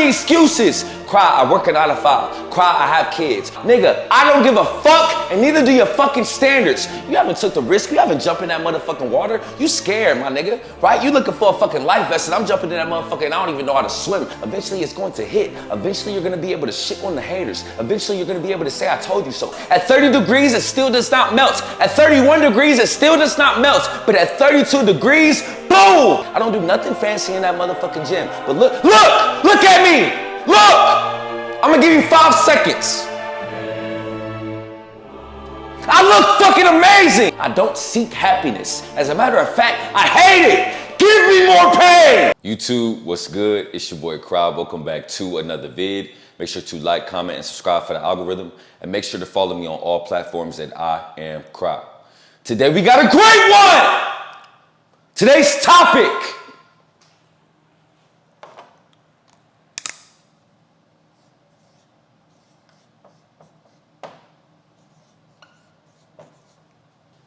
me excuses. Cry, I work a 9 to 5. Cry, I have kids. Nigga, I don't give a fuck, and neither do your fucking standards. You haven't took the risk. You haven't jumped in that motherfucking water. You scared, my nigga, right? You looking for a fucking life vest, and I'm jumping in that motherfucker, and I don't even know how to swim. Eventually, it's going to hit. Eventually, you're gonna be able to shit on the haters. Eventually, you're gonna be able to say, I told you so. At 30 degrees, it still does not melt. At 31 degrees, it still does not melt. But at 32 degrees, boom! I don't do nothing fancy in that motherfucking gym. But look at me! Look! I'm gonna give you 5 seconds. I look fucking amazing. I don't seek happiness. As a matter of fact, I hate it. Give me more pain. YouTube, what's good? It's your boy Crowd. Welcome back to another vid. Make sure to like, comment, and subscribe for the algorithm. And make sure to follow me on all platforms at I Am Crowd. Today we got a great one. Today's topic.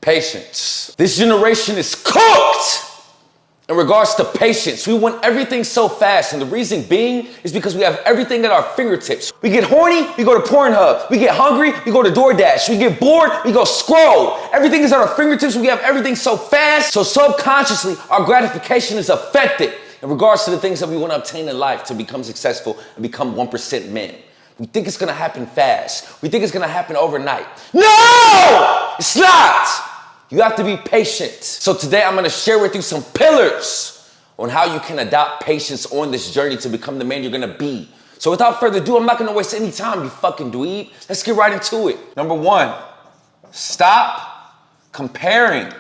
Patience. This generation is cooked in regards to patience. We want everything so fast, and the reason being is because we have everything at our fingertips. We get horny, we go to Pornhub. We get hungry, we go to DoorDash. We get bored, we go scroll. Everything is at our fingertips. We have everything so fast, so subconsciously our gratification is affected in regards to the things that we want to obtain in life to become successful and become 1% men. We think it's gonna happen fast. We think it's gonna happen overnight. No! It's not! You have to be patient. So today I'm gonna share with you some pillars on how you can adopt patience on this journey to become the man you're gonna be. So without further ado, I'm not gonna waste any time, you fucking dweeb. Let's get right into it. Number 1, stop comparing,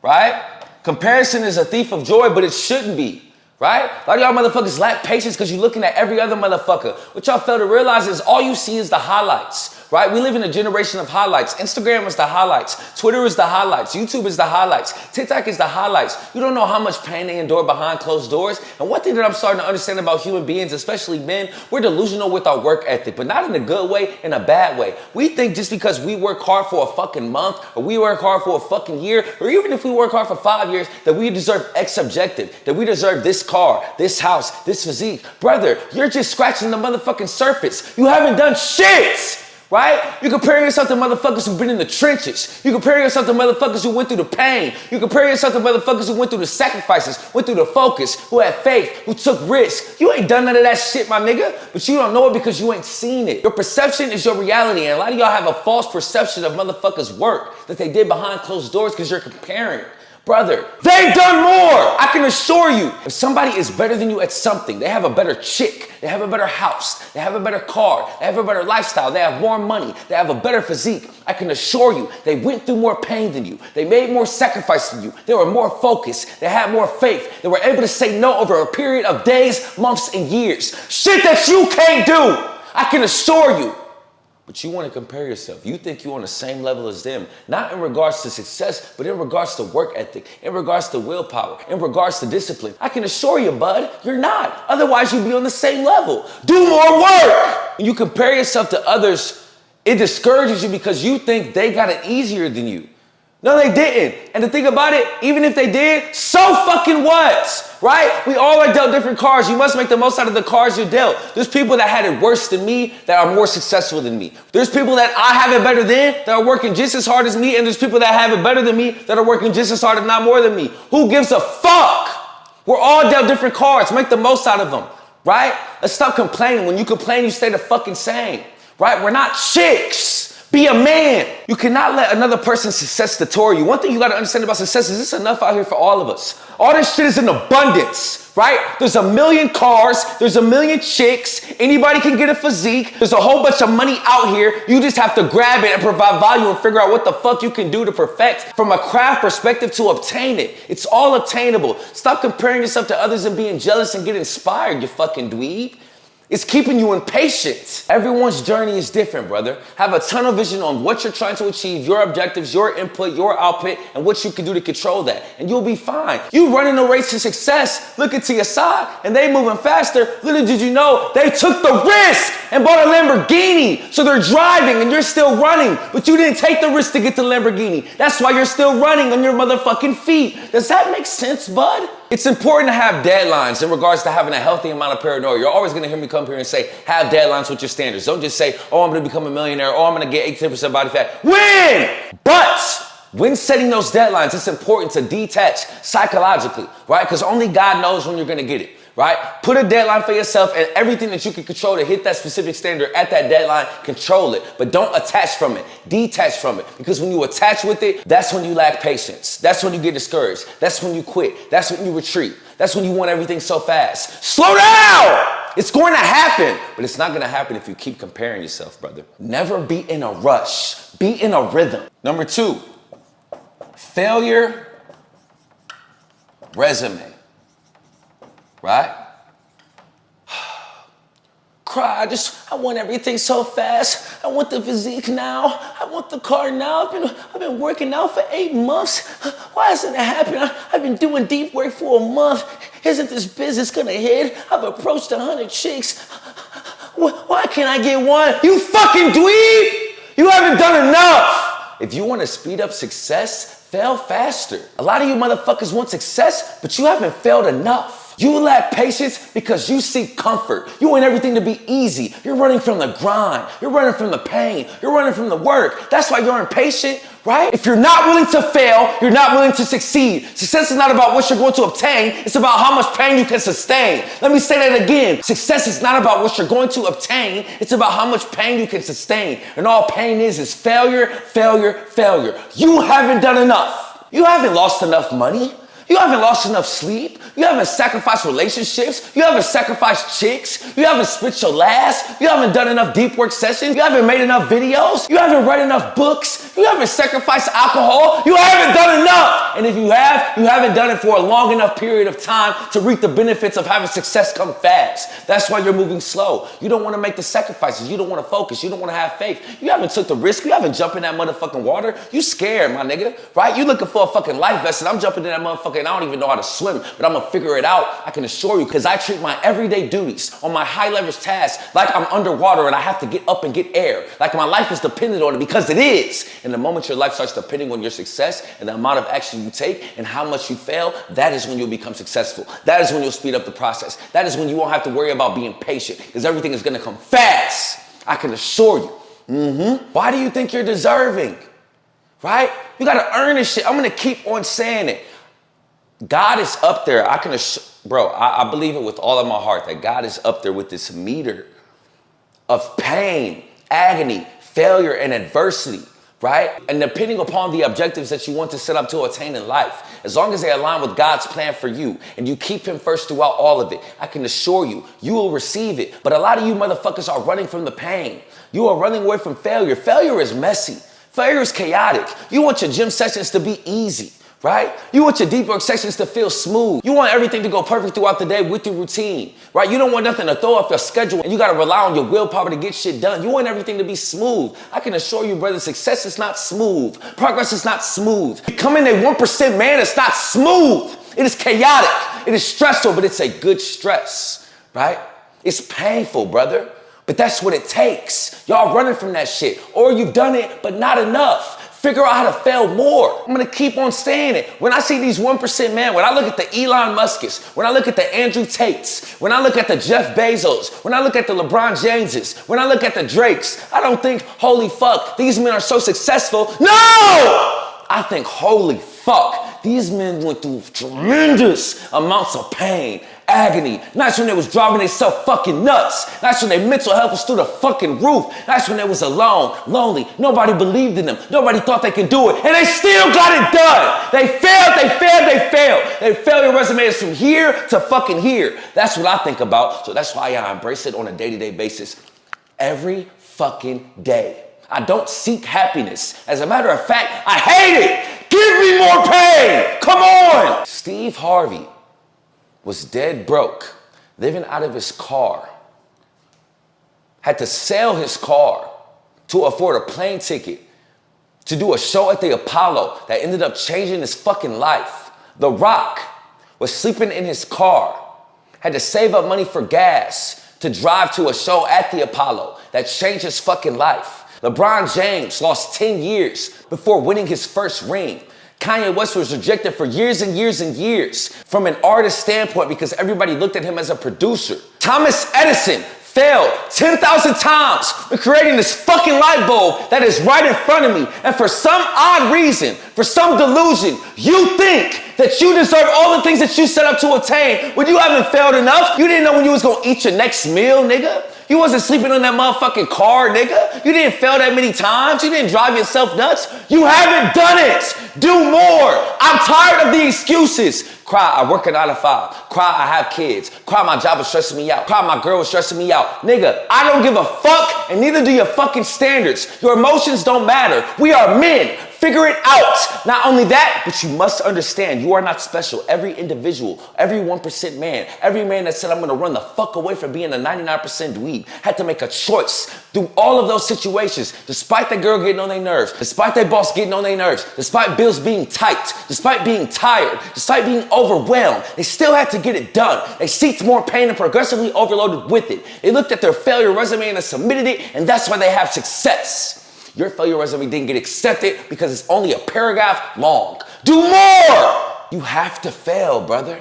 right? Comparison is a thief of joy, but it shouldn't be. Right? A lot of y'all motherfuckers lack patience because you're looking at every other motherfucker. What y'all fail to realize is all you see is the highlights, right? We live in a generation of highlights. Instagram is the highlights. Twitter is the highlights. YouTube is the highlights. TikTok is the highlights. You don't know how much pain they endure behind closed doors. And one thing that I'm starting to understand about human beings, especially men, we're delusional with our work ethic, but not in a good way, in a bad way. We think just because we work hard for a fucking month, or we work hard for a fucking year, or even if we work hard for 5 years, that we deserve X objective, that we deserve this car, this house, this physique. Brother, you're just scratching the motherfucking surface. You haven't done shit, right? You compare yourself to motherfuckers who've been in the trenches. You compare yourself to motherfuckers who went through the pain. You compare yourself to motherfuckers who went through the sacrifices, went through the focus, who had faith, who took risks. You ain't done none of that shit, my nigga, but you don't know it because you ain't seen it. Your perception is your reality, and a lot of y'all have a false perception of motherfuckers' work that they did behind closed doors because you're comparing. Brother, they've done more. I can assure you, if somebody is better than you at something, they have a better chick, they have a better house, they have a better car, they have a better lifestyle, they have more money, they have a better physique, I can assure you, they went through more pain than you. They made more sacrifice than you. They were more focused. They had more faith. They were able to say no over a period of days, months, and years. Shit that you can't do. I can assure you. But you want to compare yourself. You think you're on the same level as them, not in regards to success, but in regards to work ethic, in regards to willpower, in regards to discipline. I can assure you, bud, you're not. Otherwise, you'd be on the same level. Do more work. When you compare yourself to others, it discourages you because you think they got it easier than you. No, they didn't. And the thing about it, even if they did, so fucking what? Right? We all are dealt different cards. You must make the most out of the cards you're dealt. There's people that had it worse than me that are more successful than me. There's people that I have it better than that are working just as hard as me, and there's people that have it better than me that are working just as hard if not more than me. Who gives a fuck? We're all dealt different cards. Make the most out of them, right? Let's stop complaining. When you complain, you stay the fucking same, right? We're not chicks. Be a man. You cannot let another person's success detour you. One thing you got to understand about success is there's enough out here for all of us. All this shit is in abundance, right? There's 1 million cars. There's 1 million chicks. Anybody can get a physique. There's a whole bunch of money out here. You just have to grab it and provide value and figure out what the fuck you can do to perfect from a craft perspective to obtain it. It's all obtainable. Stop comparing yourself to others and being jealous and get inspired, you fucking dweeb. It's keeping you impatient. Everyone's journey is different, brother. Have a tunnel vision on what you're trying to achieve, your objectives, your input, your output, and what you can do to control that. And you'll be fine. You running a race to success, looking to your side, and they moving faster. Little did you know, they took the risk and bought a Lamborghini. So they're driving and you're still running, but you didn't take the risk to get the Lamborghini. That's why you're still running on your motherfucking feet. Does that make sense, bud? It's important to have deadlines in regards to having a healthy amount of paranoia. You're always gonna hear me come here and say, have deadlines with your standards. Don't just say, oh, I'm gonna become a millionaire, or I'm gonna get 8-10% body fat. Win! But when setting those deadlines, it's important to detach psychologically, right? Because only God knows when you're gonna get it, right? Put a deadline for yourself, and everything that you can control to hit that specific standard at that deadline, control it. But don't attach from it, detach from it. Because when you attach with it, that's when you lack patience. That's when you get discouraged. That's when you quit. That's when you retreat. That's when you want everything so fast. Slow down! It's going to happen, but it's not going to happen if you keep comparing yourself, brother. Never be in a rush. Be in a rhythm. Number 2, failure resume, right? Cry, I want everything so fast. I want the physique now. I want the car now. I've been working out for 8 months. Why isn't it happening? I've been doing deep work for a month. Isn't this business gonna hit? I've approached 100 chicks. Why can't I get one? You fucking dweeb! You haven't done enough! If you want to speed up success, fail faster. A lot of you motherfuckers want success, but you haven't failed enough. You lack patience because you seek comfort. You want everything to be easy. You're running from the grind. You're running from the pain. You're running from the work. That's why you're impatient, right? If you're not willing to fail, you're not willing to succeed. Success is not about what you're going to obtain. It's about how much pain you can sustain. Let me say that again. Success is not about what you're going to obtain. It's about how much pain you can sustain. And all pain is failure, failure, failure. You haven't done enough. You haven't lost enough money. You haven't lost enough sleep. You haven't sacrificed relationships. You haven't sacrificed chicks. You haven't spit your last. You haven't done enough deep work sessions. You haven't made enough videos. You haven't read enough books. You haven't sacrificed alcohol. You haven't done enough. And if you have, you haven't done it for a long enough period of time to reap the benefits of having success come fast. That's why you're moving slow. You don't want to make the sacrifices. You don't want to focus. You don't want to have faith. You haven't took the risk. You haven't jumped in that motherfucking water. You scared, my nigga, right? You looking for a fucking life vest, and I'm jumping in that motherfucker, and I don't even know how to swim, but I'm gonna figure it out. I can assure you, because I treat my everyday duties on my high leverage tasks like I'm underwater and I have to get up and get air. Like my life is dependent on it, because it is. And the moment your life starts depending on your success and the amount of action you take and how much you fail, that is when you'll become successful. That is when you'll speed up the process. That is when you won't have to worry about being patient, because everything is gonna come fast. I can assure you. Why do you think you're deserving? Right? You gotta earn this shit. I'm gonna keep on saying it. God is up there. I believe it with all of my heart that God is up there with this meter of pain, agony, failure, and adversity, right? And depending upon the objectives that you want to set up to attain in life, as long as they align with God's plan for you and you keep him first throughout all of it, I can assure you, you will receive it. But a lot of you motherfuckers are running from the pain. You are running away from failure. Failure is messy. Failure is chaotic. You want your gym sessions to be easy, right? You want your deep work sessions to feel smooth. You want everything to go perfect throughout the day with your routine, right? You don't want nothing to throw off your schedule, and you got to rely on your willpower to get shit done. You want everything to be smooth. I can assure you, brother, success is not smooth. Progress is not smooth. Becoming a 1% man is not smooth. It is chaotic. It is stressful, but it's a good stress, right? It's painful, brother, but that's what it takes. Y'all running from that shit, or you've done it, but not enough. Figure out how to fail more. I'm gonna keep on saying it. When I see these 1% men, when I look at the Elon Musks, when I look at the Andrew Tates, when I look at the Jeff Bezos, when I look at the LeBron Jameses, when I look at the Drakes, I don't think, holy fuck, these men are so successful. No! I think, holy fuck, these men went through tremendous amounts of pain, agony. Nights when they was driving themselves fucking nuts. Nights when their mental health was through the fucking roof. Nights when they was alone, lonely. Nobody believed in them. Nobody thought they could do it. And they still got it done. They failed, they failed, they failed. Their failure resume is from here to fucking here. That's what I think about. So that's why I embrace it on a day-to-day basis. Every fucking day. I don't seek happiness. As a matter of fact, I hate it. Give me more pain. Come on. Steve Harvey was dead broke, living out of his car, had to sell his car to afford a plane ticket to do a show at the Apollo that ended up changing his fucking life. The Rock was sleeping in his car, had to save up money for gas to drive to a show at the Apollo that changed his fucking life. LeBron James lost 10 years before winning his first ring. Kanye West was rejected for years and years and years from an artist standpoint because everybody looked at him as a producer. Thomas Edison failed 10,000 times in creating this fucking light bulb that is right in front of me. And for some odd reason, for some delusion, you think that you deserve all the things that you set up to attain when you haven't failed enough. You didn't know when you was gonna eat your next meal, nigga. You wasn't sleeping on that motherfucking car, nigga. You didn't fail that many times. You didn't drive yourself nuts. You haven't done it. Do more. I'm tired of the excuses. Cry, I work a 9 to 5. Cry, I have kids. Cry, my job is stressing me out. Cry, my girl is stressing me out. Nigga, I don't give a fuck, and neither do your fucking standards. Your emotions don't matter. We are men. Figure it out. Not only that, but you must understand you are not special. Every individual, every 1% man, every man that said I'm gonna run the fuck away from being a 99% dweeb had to make a choice through all of those situations, despite the girl getting on their nerves, despite their boss getting on their nerves, despite bills being tight, despite being tired, despite being overwhelmed. They still had to get it done. They seeked more pain and progressively overloaded with it. They looked at their failure resume and they submitted it, and that's why they have success. Your failure resume didn't get accepted because it's only a paragraph long. Do more! You have to fail, brother.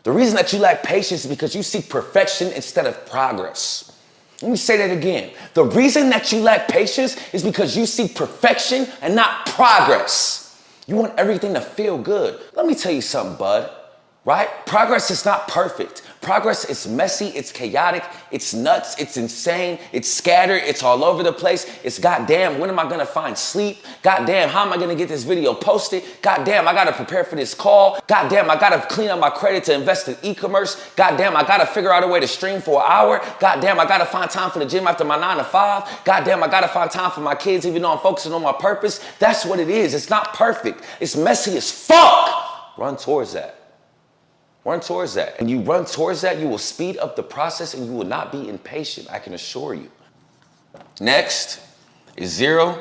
The reason that you lack patience is because you seek perfection instead of progress. Let me say that again. The reason that you lack patience is because you seek perfection and not progress. You want everything to feel good. Let me tell you something, bud. Right? Progress is not perfect. Progress is messy, it's chaotic, it's nuts, it's insane, it's scattered, it's all over the place. It's goddamn, when am I gonna find sleep? Goddamn, how am I gonna get this video posted? Goddamn, I gotta prepare for this call. Goddamn, I gotta clean up my credit to invest in e-commerce. Goddamn, I gotta figure out a way to stream for an hour. Goddamn, I gotta find time for the gym after my 9 to 5. Goddamn, I gotta find time for my kids even though I'm focusing on my purpose. That's what it is. It's not perfect. It's messy as fuck. Run towards that. Run towards that. When you run towards that, you will speed up the process and you will not be impatient, I can assure you. Next is 0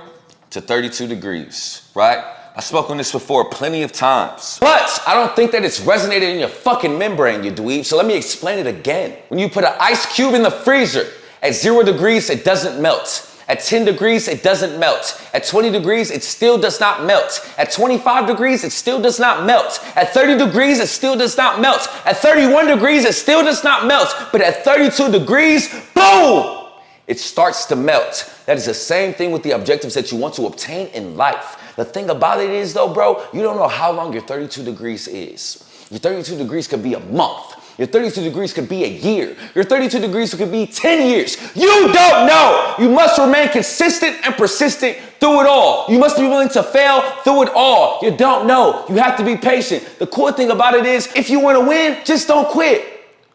to 32 degrees, right? I spoke on this before plenty of times, but I don't think that it's resonated in your fucking membrane, you dweeb, so let me explain it again. When you put an ice cube in the freezer, at 0 degrees, it doesn't melt. At 10 degrees, it doesn't melt. At 20 degrees, it still does not melt. At 25 degrees, it still does not melt. At 30 degrees, it still does not melt. At 31 degrees, it still does not melt. But at 32 degrees, boom, it starts to melt. That is the same thing with the objectives that you want to obtain in life. The thing about it is though, bro, you don't know how long your 32 degrees is. Your 32 degrees could be a month. Your 32 degrees could be a year. Your 32 degrees could be 10 years. You don't know. You must remain consistent and persistent through it all. You must be willing to fail through it all. You don't know. You have to be patient. The cool thing about it is, if you want to win, just don't quit.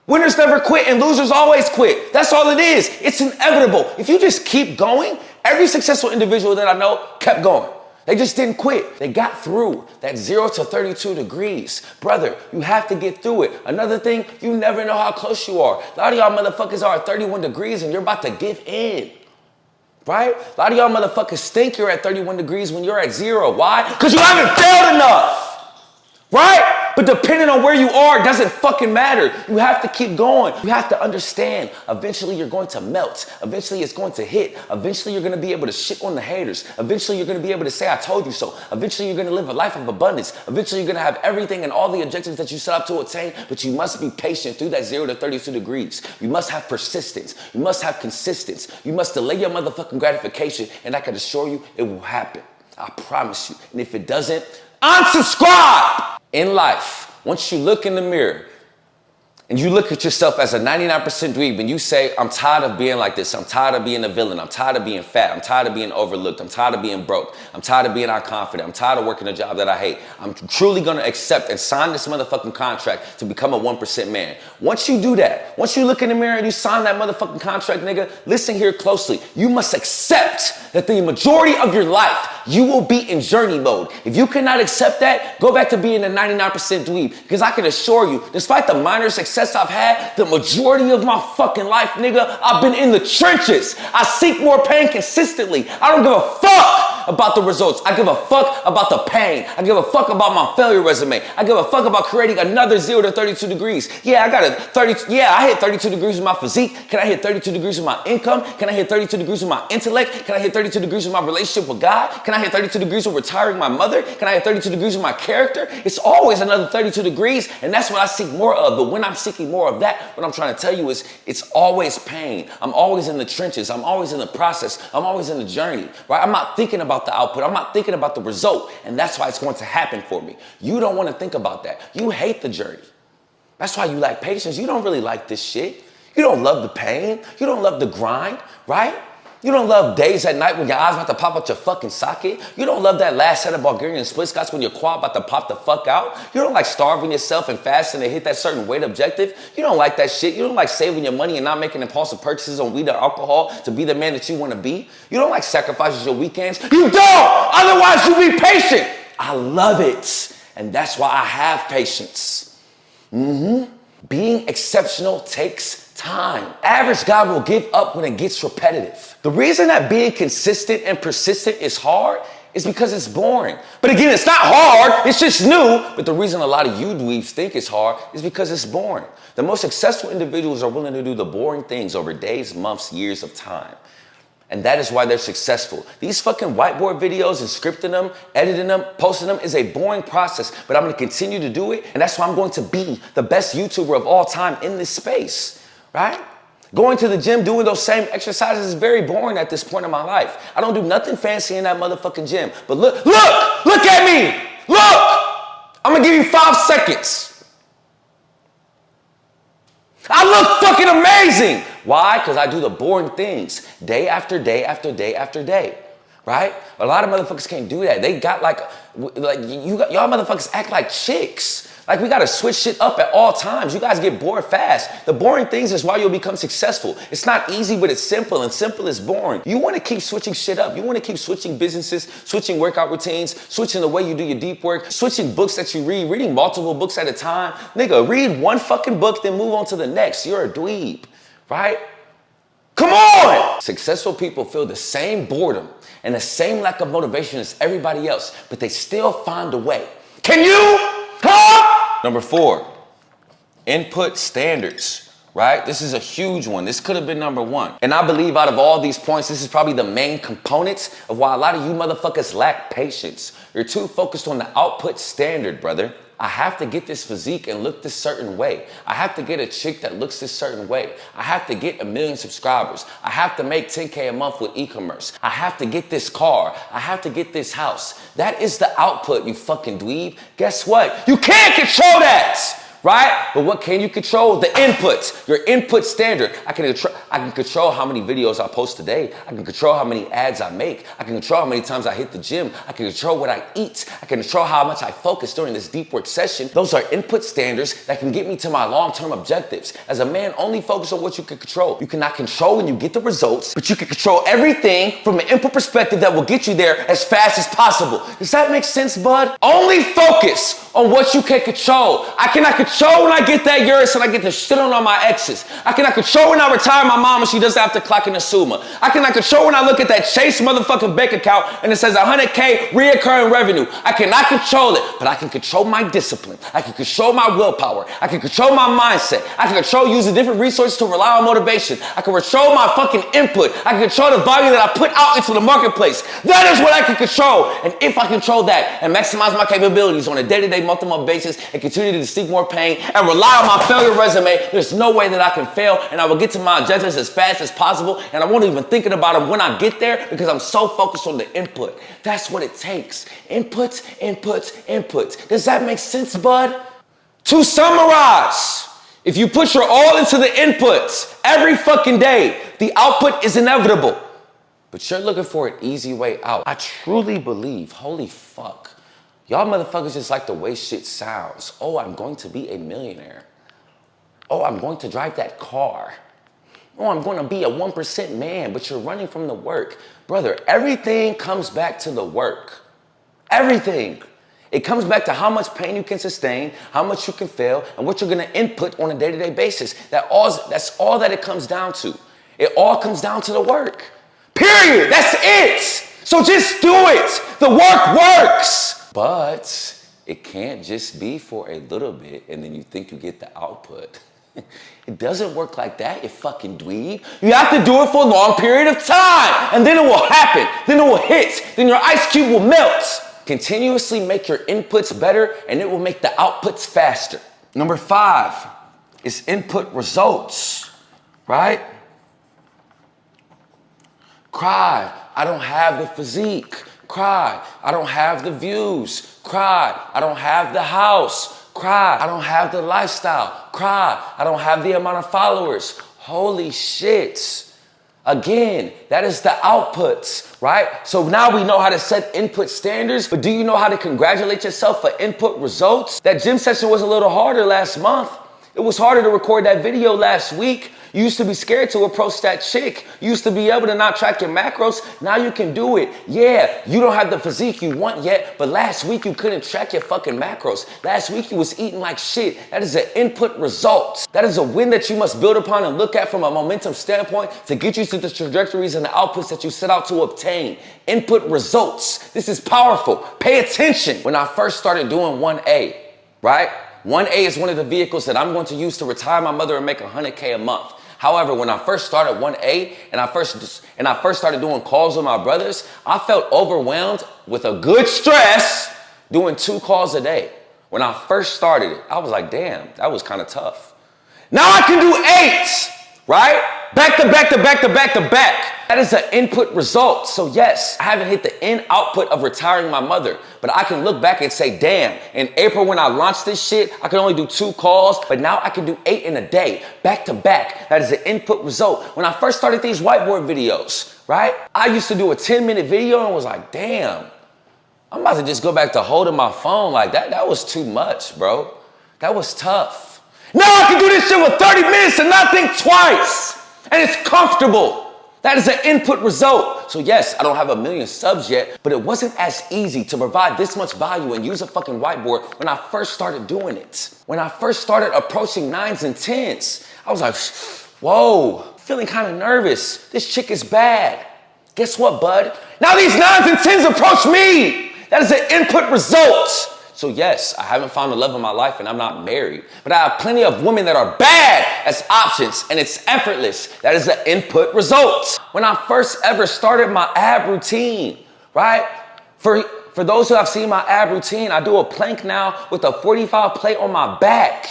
Winners never quit and losers always quit. That's all it is. It's inevitable. If you just keep going, every successful individual that I know kept going. They just didn't quit. They got through that 0 to 32 degrees. Brother, you have to get through it. Another thing, you never know how close you are. A lot of y'all motherfuckers are at 31 degrees and you're about to give in. Right? A lot of y'all motherfuckers think you're at 31 degrees when you're at 0. Why? Because you haven't failed enough. Right? But depending on where you are, it doesn't fucking matter. You have to keep going. You have to understand. Eventually, you're going to melt. Eventually, it's going to hit. Eventually, you're going to be able to shit on the haters. Eventually, you're going to be able to say, I told you so. Eventually, you're going to live a life of abundance. Eventually, you're going to have everything and all the objectives that you set out to attain, but you must be patient through that 0 to 32 degrees. You must have persistence. You must have consistency. You must delay your motherfucking gratification, and I can assure you it will happen. I promise you. And if it doesn't, unsubscribe! In life, once you look in the mirror and you look at yourself as a 99% dweeb and you say, I'm tired of being like this. I'm tired of being a villain. I'm tired of being fat. I'm tired of being overlooked. I'm tired of being broke. I'm tired of being unconfident. I'm tired of working a job that I hate. I'm truly going to accept and sign this motherfucking contract to become a 1% man. Once you do that, once you look in the mirror and you sign that motherfucking contract, nigga, listen here closely. You must accept that the majority of your life, you will be in journey mode. If you cannot accept that, go back to being a 99% dweeb. Because I can assure you, despite the minor success I've had, the majority of my fucking life, nigga, I've been in the trenches. I seek more pain consistently. I don't give a fuck fuck about the results. I give a fuck about the pain. I give a fuck about my failure resume. I give a fuck about creating another 0 to 32 degrees. Yeah, I hit 32 degrees with my physique. Can I hit 32 degrees with my income? Can I hit 32 degrees with my intellect? Can I hit 32 degrees with my relationship with God? Can I hit 32 degrees with retiring my mother? Can I hit 32 degrees with my character? It's always another 32 degrees, and that's what I seek more of. But when I'm seeking more of that, what I'm trying to tell you is it's always pain. I'm always in the trenches. I'm always in the process. I'm always in the journey, right? I'm not thinking about the output. I'm not thinking about the result, and that's why it's going to happen for me. You don't want to think about that. You hate the journey. That's why you lack patience. You don't really like this shit. You don't love the pain. You don't love the grind, right? You don't love days at night when your eyes about to pop out your fucking socket. You don't love that last set of Bulgarian split squats when your quad about to pop the fuck out. You don't like starving yourself and fasting to hit that certain weight objective. You don't like that shit. You don't like saving your money and not making impulsive purchases on weed or alcohol to be the man that you want to be. You don't like sacrificing your weekends. You don't! Otherwise you be patient. I love it. And that's why I have patience. Being exceptional takes time. Average guy will give up when it gets repetitive. The reason that being consistent and persistent is hard is because it's boring. But again, it's not hard, it's just new. But the reason a lot of you dweebs think it's hard is because it's boring. The most successful individuals are willing to do the boring things over days, months, years of time. And that is why they're successful. These fucking whiteboard videos and scripting them, editing them, posting them is a boring process, but I'm gonna continue to do it. And that's why I'm going to be the best YouTuber of all time in this space, right? Going to the gym, doing those same exercises is very boring at this point in my life. I don't do nothing fancy in that motherfucking gym. But look at me, look! I'm gonna give you 5 seconds. I look fucking amazing. Why? Because I do the boring things day after day after day after day, right? A lot of motherfuckers can't do that. They got y'all motherfuckers act like chicks. Like we gotta switch shit up at all times. You guys get bored fast. The boring things is why you'll become successful. It's not easy, but it's simple, and simple is boring. You wanna keep switching shit up. You wanna keep switching businesses, switching workout routines, switching the way you do your deep work, switching books that you read, reading multiple books at a time. Nigga, read one fucking book, then move on to the next. You're a dweeb, right? Come on! Successful people feel the same boredom and the same lack of motivation as everybody else, but they still find a way. Can you? Huh? Number 4, input standards, right? This is a huge one. This could have been number 1. And I believe out of all these points, this is probably the main components of why a lot of you motherfuckers lack patience. You're too focused on the output standard, brother. I have to get this physique and look this certain way. I have to get a chick that looks this certain way. I have to get 1 million subscribers. I have to make 10K a month with e-commerce. I have to get this car. I have to get this house. That is the output, you fucking dweeb. Guess what? You can't control that, right? But what can you control? The inputs, your input standard. I can control how many videos I post today. I can control how many ads I make. I can control how many times I hit the gym. I can control what I eat. I can control how much I focus during this deep work session. Those are input standards that can get me to my long-term objectives. As a man, only focus on what you can control. You cannot control when you get the results, but you can control everything from an input perspective that will get you there as fast as possible. Does that make sense, bud? Only focus on what you can control. I cannot control when I get that Urus and I get to shit on all my exes. I cannot control when I retire my mom and she doesn't have to clock in a Suma. I cannot control when I look at that Chase motherfucking bank account and it says 100K reoccurring revenue. I cannot control it, but I can control my discipline. I can control my willpower. I can control my mindset. I can control using different resources to rely on motivation. I can control my fucking input. I can control the value that I put out into the marketplace. That is what I can control. And if I control that and maximize my capabilities on a day-to-day, month-to-month basis and continue to seek more pain and rely on my failure resume, there's no way that I can fail, and I will get to my objectives as fast as possible, and I won't even thinking about them when I get there because I'm so focused on the input. That's what it takes. Inputs, inputs, inputs. Does that make sense, bud? To summarize, if you put your all into the inputs every fucking day, the output is inevitable. But you're looking for an easy way out. I truly believe, holy fuck, y'all motherfuckers just like the way shit sounds. Oh, I'm going to be a millionaire. Oh, I'm going to drive that car. Oh, I'm going to be a 1% man, but you're running from the work. Brother, everything comes back to the work. Everything. It comes back to how much pain you can sustain, how much you can fail, and what you're going to input on a day-to-day basis. That's all that it comes down to. It all comes down to the work. Period. That's it. So just do it. The work works. But it can't just be for a little bit and then you think you get the output. It doesn't work like that, you fucking dweeb. You have to do it for a long period of time, and then it will happen. Then it will hit. Then your ice cube will melt. Continuously make your inputs better, and it will make the outputs faster. Number 5 is input results, right? Cry, I don't have the physique. Cry, I don't have the views. Cry, I don't have the house. Cry, I don't have the lifestyle. Cry, I don't have the amount of followers. Holy shit. Again, that is the outputs, right? So now we know how to set input standards, but do you know how to congratulate yourself for input results? That gym session was a little harder last month. It was harder to record that video last week. You used to be scared to approach that chick. You used to be able to not track your macros. Now you can do it. Yeah, you don't have the physique you want yet, but last week you couldn't track your fucking macros. Last week you was eating like shit. That is an input result. That is a win that you must build upon and look at from a momentum standpoint to get you to the trajectories and the outputs that you set out to obtain. Input results. This is powerful. Pay attention. When I first started doing 1A, right? 1A is one of the vehicles that I'm going to use to retire my mother and make $100K a month. However, when I first started 1A and I first started doing calls with my brothers, I felt overwhelmed with a good stress doing 2 calls a day. When I first started it, I was like, damn, that was kind of tough. Now I can do 8, right? Back to back to back to back to back. That is an input result. So yes, I haven't hit the end output of retiring my mother, but I can look back and say, damn, in April when I launched this shit, I could only do 2 calls, but now I can do 8 in a day, back to back. That is an input result. When I first started these whiteboard videos, right? I used to do a 10-minute video and was like, damn, I'm about to just go back to holding my phone like that. That was too much, bro. That was tough. Now I can do this shit with 30 minutes and not think twice. And it's comfortable. That is an input result. So yes, I don't have 1 million subs yet, but it wasn't as easy to provide this much value and use a fucking whiteboard when I first started doing it. When I first started approaching 9s and 10s, I was like, whoa, feeling kind of nervous. This chick is bad. Guess what, bud? Now these 9s and 10s approach me. That is an input result. So yes, I haven't found the love of my life and I'm not married, but I have plenty of women that are bad as options and it's effortless. That is an input result. When I first ever started my ab routine, right? For those who have seen my ab routine, I do a plank now with a 45 plate on my back.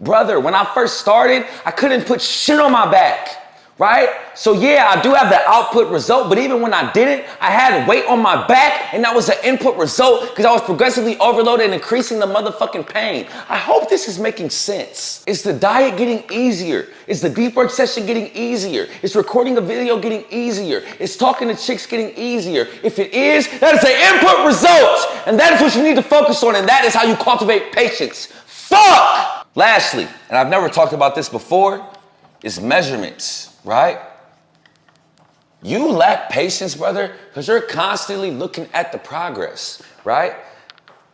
Brother, when I first started, I couldn't put shit on my back. Right? So yeah, I do have the output result, but even when I didn't, I had weight on my back and that was an input result because I was progressively overloaded and increasing the motherfucking pain. I hope this is making sense. Is the diet getting easier? Is the deep work session getting easier? Is recording a video getting easier? Is talking to chicks getting easier? If it is, that is an input result. And that is what you need to focus on, and that is how you cultivate patience. Fuck! Lastly, and I've never talked about this before, is measurements. Right? You lack patience, brother, because you're constantly looking at the progress, right?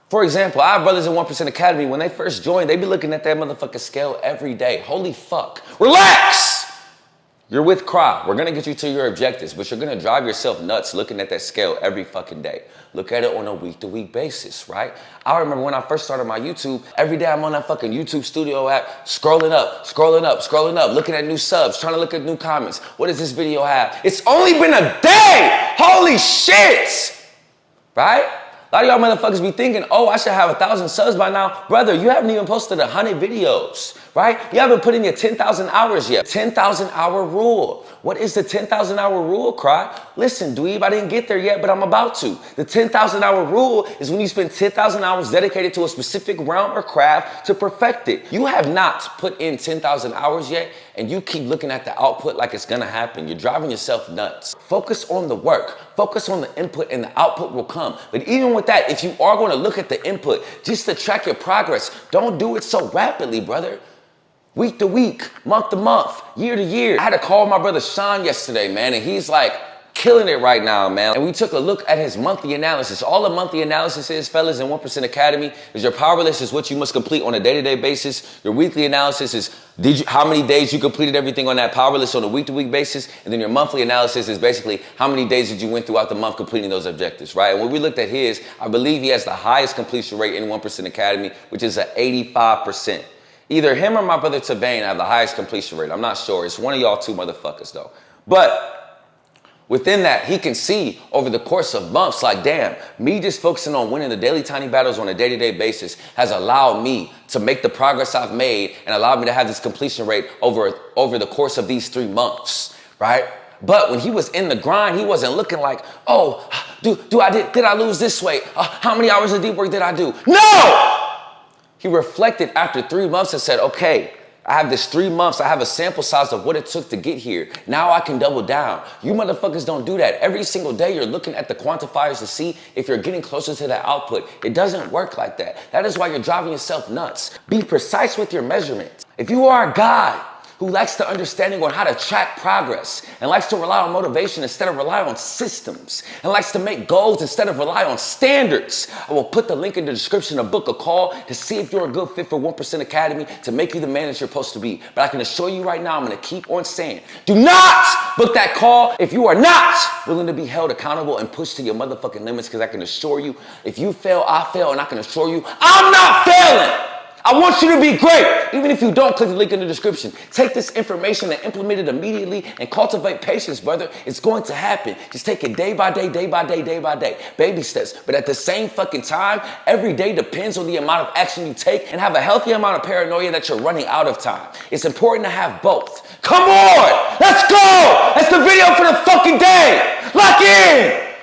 For example, I have brothers in 1% Academy. When they first joined, they be looking at that motherfucking scale every day. Holy fuck. Relax! You're with Cry. We're going to get you to your objectives, but you're going to drive yourself nuts looking at that scale every fucking day. Look at it on a week-to-week basis, right? I remember when I first started my YouTube, every day I'm on that fucking YouTube Studio app, scrolling up, looking at new subs, trying to look at new comments. What does this video have? It's only been a day! Holy shit! Right? A lot of y'all motherfuckers be thinking, oh, I should have 1,000 subs by now. Brother, you haven't even posted 100 videos, right? You haven't put in your 10,000 hours yet. 10,000 hour rule. What is the 10,000 hour rule, Cry? Listen, dweeb, I didn't get there yet, but I'm about to. The 10,000 hour rule is when you spend 10,000 hours dedicated to a specific realm or craft to perfect it. You have not put in 10,000 hours yet, and you keep looking at the output like it's gonna happen. You're driving yourself nuts. Focus on the work. Focus on the input and the output will come. But even with that, if you are gonna look at the input just to track your progress, don't do it so rapidly, brother. Week to week, month to month, year to year. I had a call with my brother Sean yesterday, man, and he's like, killing it right now, man. And we took a look at his monthly analysis. All the monthly analysis is, fellas, in 1% Academy is your power list is what you must complete on a day-to-day basis. Your weekly analysis is how many days you completed everything on that power list on a week-to-week basis. And then your monthly analysis is basically how many days did you went throughout the month completing those objectives, right? And when we looked at his, I believe he has the highest completion rate in 1% Academy, which is at 85%. Either him or my brother Tavain have the highest completion rate. I'm not sure. It's one of y'all two motherfuckers, though. But within that, he can see over the course of months, like, damn, me just focusing on winning the daily tiny battles on a day-to-day basis has allowed me to make the progress I've made and allowed me to have this completion rate over the course of these 3 months, right? But when he was in the grind, he wasn't looking like, oh, did I lose this weight? How many hours of deep work did I do? No! He reflected after 3 months and said, okay, I have this 3 months. I have a sample size of what it took to get here. Now I can double down. You motherfuckers don't do that. Every single day you're looking at the quantifiers to see if you're getting closer to that output. It doesn't work like that. That is why you're driving yourself nuts. Be precise with your measurements. If you are a guy who likes the understanding on how to track progress and likes to rely on motivation instead of rely on systems and likes to make goals instead of rely on standards, I will put the link in the description to book a call to see if you're a good fit for 1% Academy to make you the man that you're supposed to be. But I can assure you right now, I'm going to keep on saying, do not book that call if you are not willing to be held accountable and pushed to your motherfucking limits, because I can assure you, if you fail, I fail, and I can assure you, I'm not failing. I want you to be great. Even if you don't, click the link in the description. Take this information and implement it immediately and cultivate patience, brother. It's going to happen. Just take it day by day, day by day, day by day. Baby steps. But at the same fucking time, every day depends on the amount of action you take, and have a healthy amount of paranoia that you're running out of time. It's important to have both. Come on, let's go. That's the video for the fucking day. Lock in.